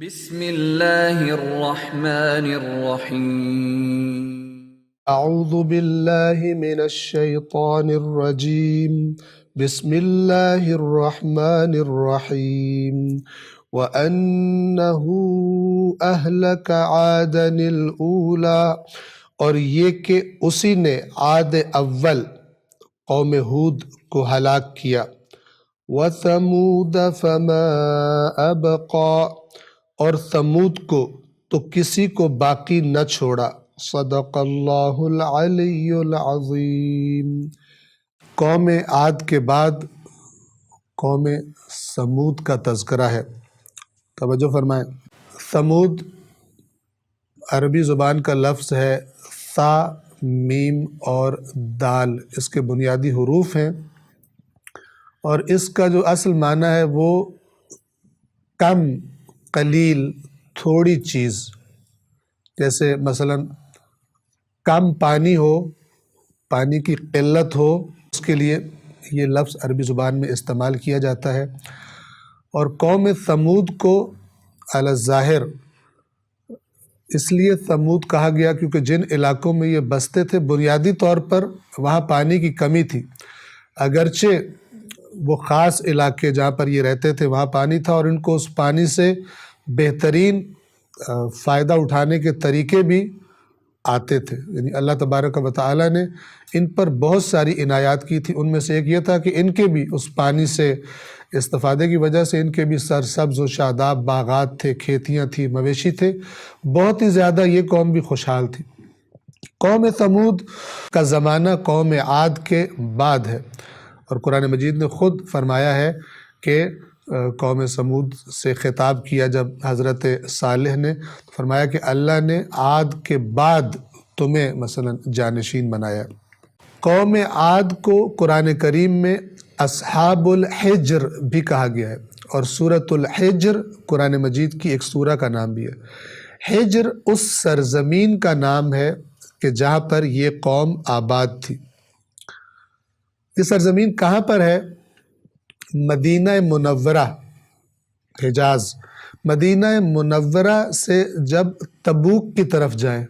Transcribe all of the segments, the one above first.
بسم اللہ الرحمن الرحیم اعوذ باللہ من الشیطان الرجیم بسم اللہ الرحمن الرحیم وَأَنَّهُ أَهْلَكَ عَادًا الْأُولَى، اور یہ کہ اسی نے عاد اول قوم ہود کو ہلاک کیا، وَثَمُودَ فَمَا أَبْقَى، اور ثمود کو تو کسی کو باقی نہ چھوڑا۔ صدق اللہ العلی العظیم۔ قوم عاد کے بعد قوم ثمود کا تذکرہ ہے۔ توجہ فرمائیں، ثمود عربی زبان کا لفظ ہے، ثا، میم اور دال اس کے بنیادی حروف ہیں، اور اس کا جو اصل معنی ہے وہ کم، قلیل، تھوڑی چیز، جیسے مثلا کم پانی ہو، پانی کی قلت ہو، اس کے لیے یہ لفظ عربی زبان میں استعمال کیا جاتا ہے۔ اور قوم ثمود کو علی الظاہر اس لیے ثمود کہا گیا کیونکہ جن علاقوں میں یہ بستے تھے بنیادی طور پر وہاں پانی کی کمی تھی، اگرچہ وہ خاص علاقے جہاں پر یہ رہتے تھے وہاں پانی تھا، اور ان کو اس پانی سے بہترین فائدہ اٹھانے کے طریقے بھی آتے تھے، یعنی اللہ تبارک و تعالیٰ نے ان پر بہت ساری عنایات کی تھی۔ ان میں سے ایک یہ تھا کہ ان کے بھی اس پانی سے استفادے کی وجہ سے ان کے بھی سرسبز و شاداب باغات تھے، کھیتیاں تھیں، مویشی تھے، بہت ہی زیادہ یہ قوم بھی خوشحال تھی۔ قوم ثمود کا زمانہ قوم عاد کے بعد ہے، اور قرآن مجید نے خود فرمایا ہے کہ قوم ثمود سے خطاب کیا جب حضرت صالح نے، فرمایا کہ اللہ نے عاد کے بعد تمہیں مثلا جانشین بنایا۔ قوم عاد کو قرآن کریم میں اصحاب الحجر بھی کہا گیا ہے، اور سورۃ الحجر قرآن مجید کی ایک سورہ کا نام بھی ہے۔ حجر اس سرزمین کا نام ہے کہ جہاں پر یہ قوم آباد تھی۔ یہ سرزمین کہاں پر ہے؟ مدینہ منورہ، حجاز۔ مدینہ منورہ سے جب تبوک کی طرف جائیں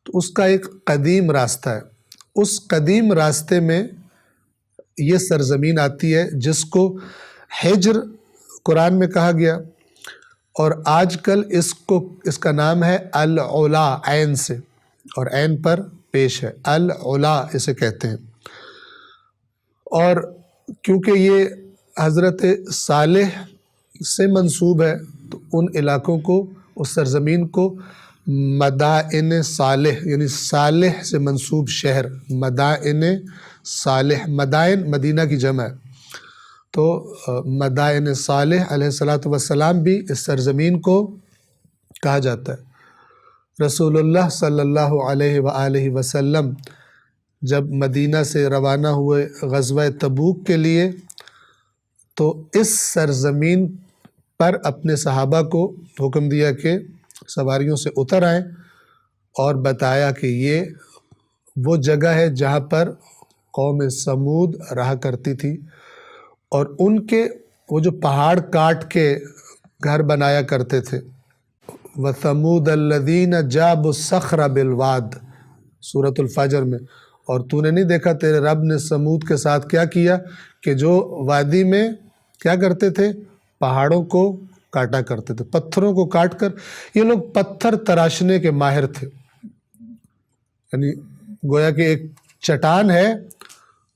تو اس کا ایک قدیم راستہ ہے، اس قدیم راستے میں یہ سرزمین آتی ہے جس کو حجر قرآن میں کہا گیا، اور آج کل اس کا نام ہے العلا، عین سے، اور عین پر پیش ہے، العلا اسے کہتے ہیں۔ اور کیونکہ یہ حضرت صالح سے منسوب ہے تو ان علاقوں کو، اس سرزمین کو مدائن صالح، یعنی صالح سے منسوب شہر، مدائن صالح، مدائن مدینہ کی جمع ہے، تو مدائن صالح علیہ السلام بھی اس سرزمین کو کہا جاتا ہے۔ رسول اللہ صلی اللہ علیہ وآلہ وسلم جب مدینہ سے روانہ ہوئے غزوہ تبوک کے لیے تو اس سرزمین پر اپنے صحابہ کو حکم دیا کہ سواریوں سے اتر آئیں، اور بتایا کہ یہ وہ جگہ ہے جہاں پر قوم ثمود رہا کرتی تھی، اور ان کے وہ جو پہاڑ کاٹ کے گھر بنایا کرتے تھے۔ وَثَمُودَ الَّذِينَ جَابُوا الصَّخْرَ بِالْوَادِ، سورۃ الفجر میں۔ اور تو نے نہیں دیکھا تیرے رب نے ثمود کے ساتھ کیا کیا کہ جو وادی میں کیا کرتے تھے؟ پہاڑوں کو کاٹا کرتے تھے، پتھروں کو کاٹ کر۔ یہ لوگ پتھر تراشنے کے ماہر تھے، یعنی گویا کہ ایک چٹان ہے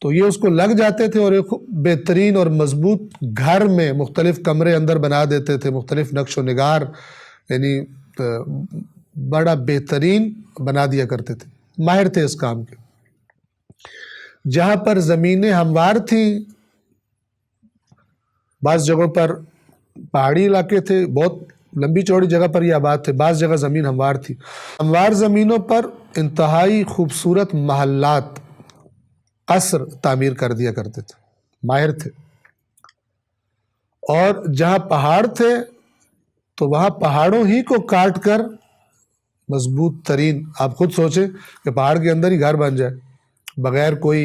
تو یہ اس کو لگ جاتے تھے اور ایک بہترین اور مضبوط گھر میں مختلف کمرے اندر بنا دیتے تھے، مختلف نقش و نگار، یعنی بڑا بہترین بنا دیا کرتے تھے، ماہر تھے اس کام کے۔ جہاں پر زمینیں ہموار تھیں، بعض جگہوں پر پہاڑی علاقے تھے، بہت لمبی چوڑی جگہ پر یہ آباد تھے، بعض جگہ زمین ہموار تھی، ہموار زمینوں پر انتہائی خوبصورت محلات، قصر تعمیر کر دیا کرتے تھے، ماہر تھے۔ اور جہاں پہاڑ تھے تو وہاں پہاڑوں ہی کو کاٹ کر مضبوط ترین، آپ خود سوچیں کہ پہاڑ کے اندر ہی گھر بن جائے بغیر کوئی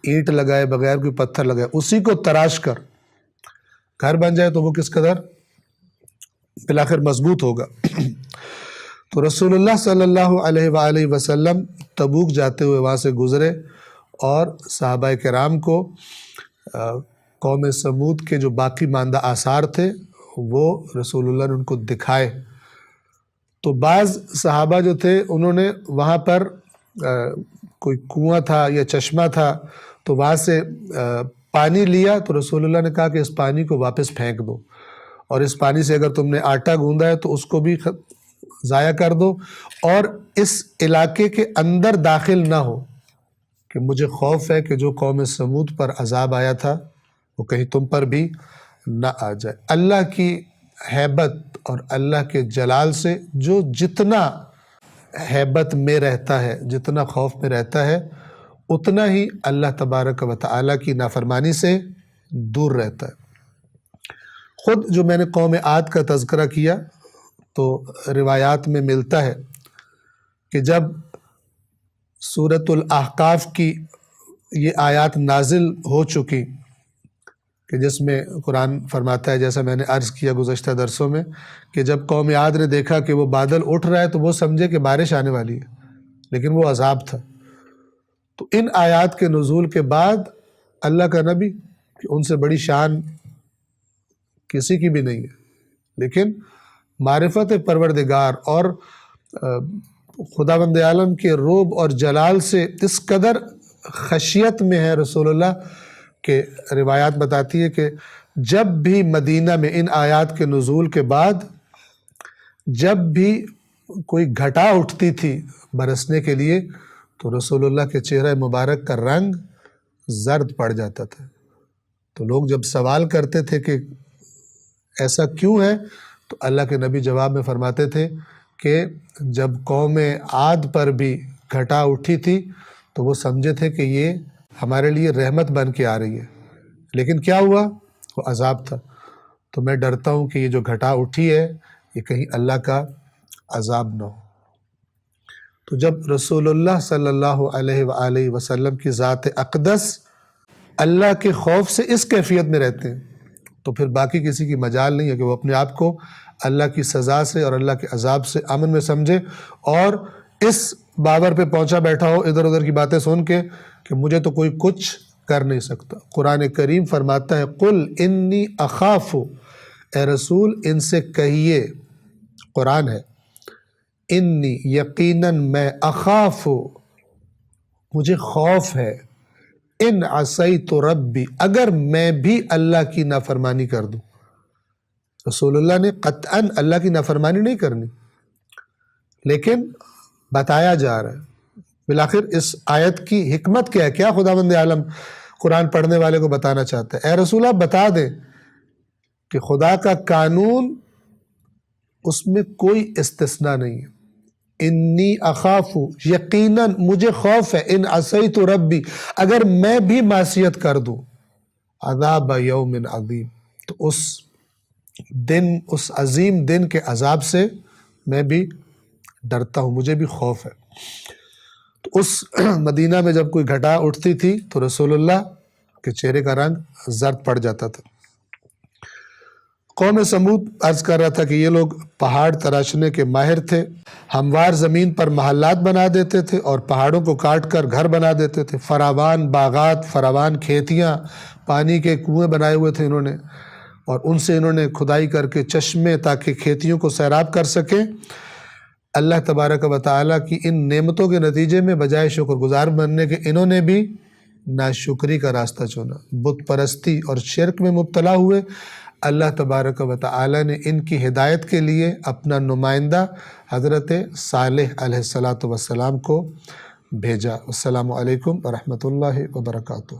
اینٹ لگائے، بغیر کوئی پتھر لگائے، اسی کو تراش کر گھر بن جائے تو وہ کس قدر بالآخر مضبوط ہوگا۔ تو رسول اللہ صلی اللہ علیہ وآلہ وسلم تبوک جاتے ہوئے وہاں سے گزرے، اور صحابہ کرام کو قوم سمود کے جو باقی ماندہ آثار تھے وہ رسول اللہ نے ان کو دکھائے۔ تو بعض صحابہ جو تھے انہوں نے وہاں پر کوئی کنواں تھا یا چشمہ تھا، تو وہاں سے پانی لیا، تو رسول اللہ نے کہا کہ اس پانی کو واپس پھینک دو، اور اس پانی سے اگر تم نے آٹا گوندا ہے تو اس کو بھی ضائع کر دو، اور اس علاقے کے اندر داخل نہ ہو، کہ مجھے خوف ہے کہ جو قوم سمود پر عذاب آیا تھا وہ کہیں تم پر بھی نہ آ جائے۔ اللہ کی ہیبت اور اللہ کے جلال سے جو جتنا ہیبت میں رہتا ہے، جتنا خوف میں رہتا ہے، اتنا ہی اللہ تبارک و تعالیٰ کی نافرمانی سے دور رہتا ہے۔ خود جو میں نے قوم عاد کا تذکرہ کیا تو روایات میں ملتا ہے کہ جب سورۃ الاحقاف کی یہ آیات نازل ہو چکی، کہ جس میں قرآن فرماتا ہے، جیسا میں نے عرض کیا گزشتہ درسوں میں، کہ جب قوم عاد نے دیکھا کہ وہ بادل اٹھ رہا ہے تو وہ سمجھے کہ بارش آنے والی ہے، لیکن وہ عذاب تھا۔ تو ان آیات کے نزول کے بعد اللہ کا نبی، کہ ان سے بڑی شان کسی کی بھی نہیں ہے، لیکن معرفت پروردگار اور خداوند عالم کے رعب اور جلال سے اس قدر خشیت میں ہے رسول اللہ، کہ روایات بتاتی ہے کہ جب بھی مدینہ میں ان آیات کے نزول کے بعد جب بھی کوئی گھٹا اٹھتی تھی برسنے کے لیے، تو رسول اللہ کے چہرہ مبارک کا رنگ زرد پڑ جاتا تھا۔ تو لوگ جب سوال کرتے تھے کہ ایسا کیوں ہے، تو اللہ کے نبی جواب میں فرماتے تھے کہ جب قوم عاد پر بھی گھٹا اٹھی تھی تو وہ سمجھے تھے کہ یہ ہمارے لیے رحمت بن کے آ رہی ہے، لیکن کیا ہوا؟ وہ عذاب تھا۔ تو میں ڈرتا ہوں کہ یہ جو گھٹا اٹھی ہے یہ کہیں اللہ کا عذاب نہ ہو۔ تو جب رسول اللہ صلی اللہ علیہ وآلہ وسلم کی ذات اقدس اللہ کے خوف سے اس کیفیت میں رہتے ہیں، تو پھر باقی کسی کی مجال نہیں ہے کہ وہ اپنے آپ کو اللہ کی سزا سے اور اللہ کے عذاب سے امن میں سمجھے، اور اس باور پہ پہنچا بیٹھا ہو ادھر ادھر کی باتیں سن کے کہ مجھے تو کوئی کچھ کر نہیں سکتا۔ قرآن کریم فرماتا ہے قل انی اخاف، اے رسول ان سے کہیے، قرآن ہے، انی یقیناً میں، اخاف مجھے خوف ہے، ان عصیت ربی اگر میں بھی اللہ کی نافرمانی کر دوں۔ رسول اللہ نے قطعاً اللہ کی نافرمانی نہیں کرنی، لیکن بتایا جا رہا ہے۔ بالآخر اس آیت کی حکمت کیا ہے؟ کیا خداوند عالم قرآن پڑھنے والے کو بتانا چاہتا ہے؟ اے رسول آپ بتا دیں کہ خدا کا قانون، اس میں کوئی استثناء نہیں ہے۔ انی اخاف، یقیناً مجھے خوف ہے، ان عصیت ربی اگر میں بھی معصیت کر دوں، عذاب یوم عظیم، تو اس دن، اس عظیم دن کے عذاب سے میں بھی ڈرتا ہوں، مجھے بھی خوف ہے۔ تو اس مدینہ میں جب کوئی گھٹا اٹھتی تھی تو رسول اللہ کے چہرے کا رنگ زرد پڑ جاتا تھا۔ قوم سمود عرض کر رہا تھا کہ یہ لوگ پہاڑ تراشنے کے ماہر تھے، ہموار زمین پر محلات بنا دیتے تھے اور پہاڑوں کو کاٹ کر گھر بنا دیتے تھے، فراوان باغات، فراوان کھیتیاں، پانی کے کنویں بنائے ہوئے تھے انہوں نے، اور ان سے انہوں نے کھدائی کر کے چشمے تاکہ کھیتیوں کو سیراب کر سکیں۔ اللہ تبارک و تعالیٰ کی ان نعمتوں کے نتیجے میں بجائے شکر گزار بننے کے انہوں نے بھی ناشکری کا راستہ چنا، بت پرستی اور شرک میں مبتلا ہوئے۔ اللہ تبارک و تعالیٰ نے ان کی ہدایت کے لیے اپنا نمائندہ حضرت صالح علیہ السلام کو بھیجا۔ السلام علیکم ورحمۃ اللہ وبرکاتہ۔